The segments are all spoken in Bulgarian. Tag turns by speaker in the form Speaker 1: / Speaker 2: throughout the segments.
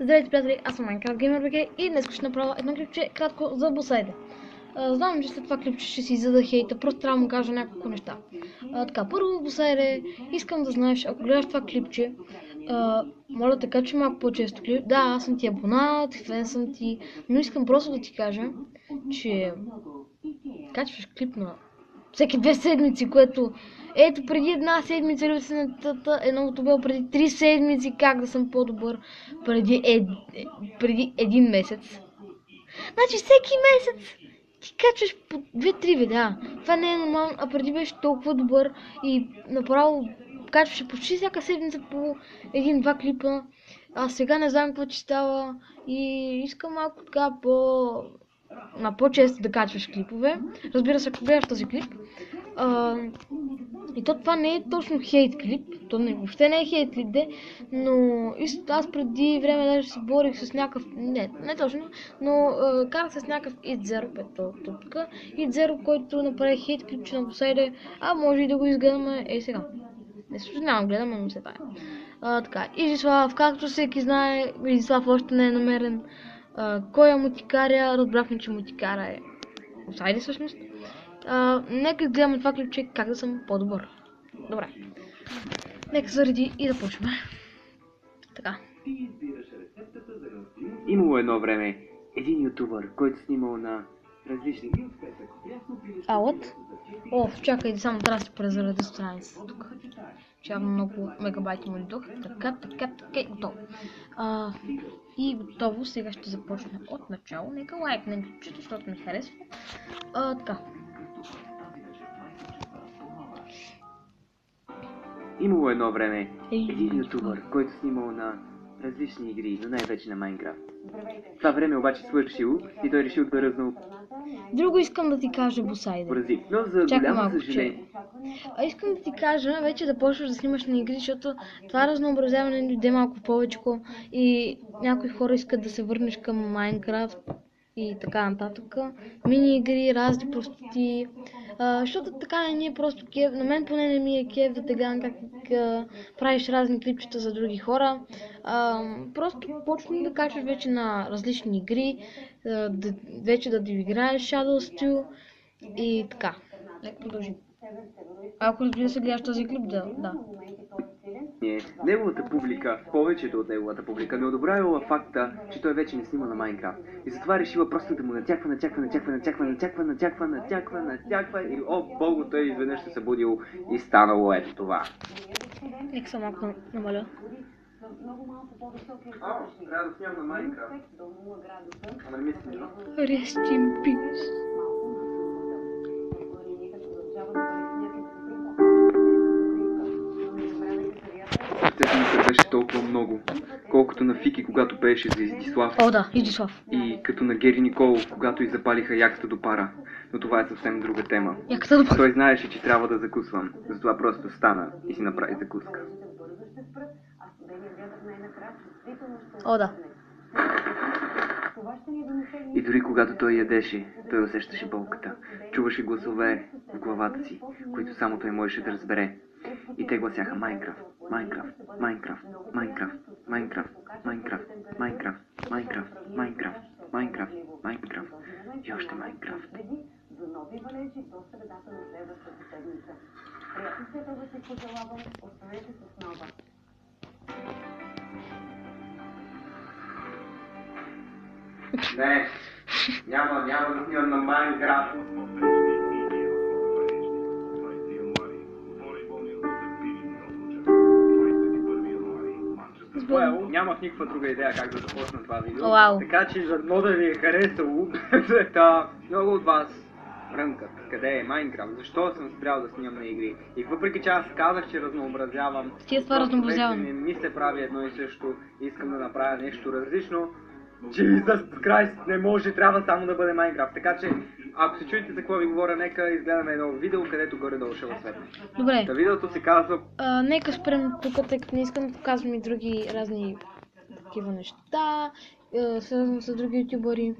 Speaker 1: Здравейте, приятели, аз съм Minecraft Gamer BG и днес ще направя едно клипче кратко за босайда. Знам, че след това клипче ще си изяда хейта, просто трябва да му кажа няколко неща. Така, първо, босайде, искам да знаеш, ако гледаш това клипче, моля те качи малко по-често клип. Да, аз съм ти абонат, фен съм ти, но искам просто да ти кажа, че качваш клип на всеки 2 седмици, което ето преди една седмица люцинатата е новото бил, преди 3 седмици как да съм по-добър, преди един месец. Значи всеки месец ти качваш по 2-3 видеа. Това не е нормално, а преди беше толкова добър и направо качваше почти всяка седмица по 1-2 клипа. А сега не знам какво ти става и искам малко така по-често да качваш клипове. Разбира се, ако гледаш този клип. И това не е точно хейт клип, въобще не е хейт клип, но аз преди време даже се борих с някакъв, не точно, но карах с някакъв It0, тук, It0, който направи хейт клипче на босайде, може и да го изгледаме сега. Не също няма гледаме, но се пая. Така, Изислав, както всеки знае, Изислав още не е намерен. Кой е мутикаря, разбрахме, че мутикара е босайде всъщност. Нека гледаме това клипче как да съм по-добър. Добре. Нека зареди и да почваме. Така.
Speaker 2: Имало едно време един ютубър, който снимал на различни...
Speaker 1: What? Чакай, само трябва да се презаредя страницата тук. Явно много мегабайти му дойдох. Така, и готово. И готово, сега ще започна от начало. Нека лайкнем клипчето, защото ми харесва. Така.
Speaker 2: Имало едно време един ютубър, който снимал на различни игри, но най-вече на Майнкрафт. Това време обаче свършило и той решил да ръзнал...
Speaker 1: Друго искам да ти кажа, босайде.
Speaker 2: Но за голямо съжаление...
Speaker 1: Искам да ти кажа, вече да почваш да снимаш на игри, защото това разнообразяване дойде малко повече и някои хора искат да се върнеш към Майнкрафт и така нататък. Мини игри, разни простоти. Защото така не е просто кеф, на мен поне не ми е кеф да те гледам как правиш разни клипчета за други хора. Просто почни да качваш вече на различни игри, вече да играеш Shadow Steel и така. Нека продължим. Ако разбира се гледаш този клип, да.
Speaker 2: Неговата публика, повечето от неговата публика, не одобрява факта, че той вече не снима на Майнкрафт. И затова решила просто да му натяква и о, богу, той изведнъж се събудил и станало ето това.
Speaker 1: Нека съм малко намаля.
Speaker 2: Трябва да снимам на Майнкрафт. Ама не мисля, но...
Speaker 1: Rest in peace.
Speaker 2: Сърцето беше толкова много, колкото на Фики, когато пееше за Изислав.
Speaker 1: Да, Изислав.
Speaker 2: И като на Гери Николов, когато запалиха яката до пара. Но това е съвсем друга тема. Той знаеше, че трябва да закусвам. Затова просто стана и си направи закуска.
Speaker 1: Да.
Speaker 2: И дори когато той ядеше, той усещаше болката. Чуваше гласове в главата си, които само той можеше да разбере. И те гласяха Майнкрафт, Майнкрафт, Майнкрафт, Майнкрафт, Майнкрафт, Майнкрафт, Майнкрафт, Майнкрафт, Майнкрафт, Майнкрафт, Майнкрафт и още Майнкрафт. Не, няма да снимам на Майнкрафт. Нямах никаква друга идея как да започна това видео, така че за да ви е харесало, много от вас рънкат къде е Майнкрафт, защо съм спрял да снимам на игри. И въпреки че аз казах, че разнообразявам, не ми се прави едно и също, искам да направя нещо различно, Jesus Christ, не може, трябва само да бъде Майнкрафт. Така че, ако се чуете за какво ви говоря, нека изгледаме едно видео, където горе-долу ще осветне.
Speaker 1: Добре.
Speaker 2: Видеото се казва...
Speaker 1: Нека спрем тук, тъй като не искам да показвам и други разни такива неща, свързано с други ютубъри.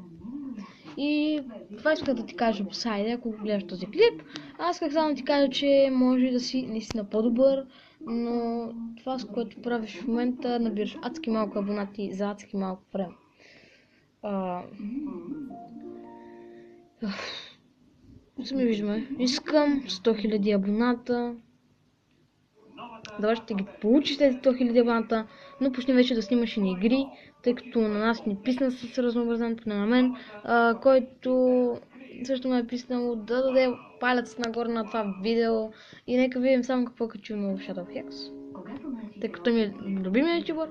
Speaker 1: И това исках да ти кажа, босайде, ако гледаш този клип. Аз исках само да ти кажа, че може да си наистина по-добър, но това, с което правиш в момента, набираш адски малко абонати за адски малко време. Сами виждаме, искам 100 000 абоната. Добре, ще ги получиш тези 100 000 абоната, но почни вече да снимаш и на игри, тъй като на нас ни писна с разнообразен, поне на мен, който също ме е писнал да даде палец нагоре на това видео и нека видим само какво качи в Shadow Hex. Тъй като ми е любимия ютубър,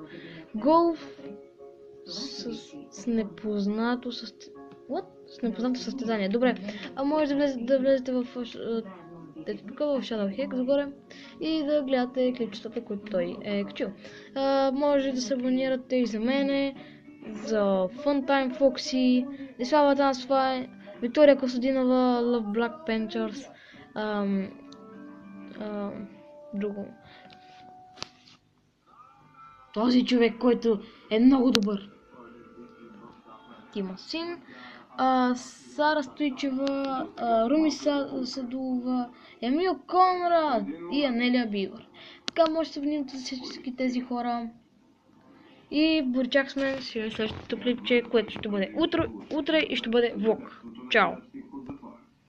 Speaker 1: голф с непознато състезание. Добре, може да влезете в тук в Shadow Hex загоре и да гледате клипчетата, които той е качил. Може да се абонирате и за мене, за Funtime Foxy, Дислава Танцфай, Виктория Костадинова, Love Black Panthers, друго. Този човек, който е много добър. Тима Син, Сара Стойчева, Руми Садулова, Емил Конрад и Анелия Бивър. Така може да се абонирате за всички тези хора. И Борчак сме следващото клипче, което ще бъде утре и ще бъде влог. Чао!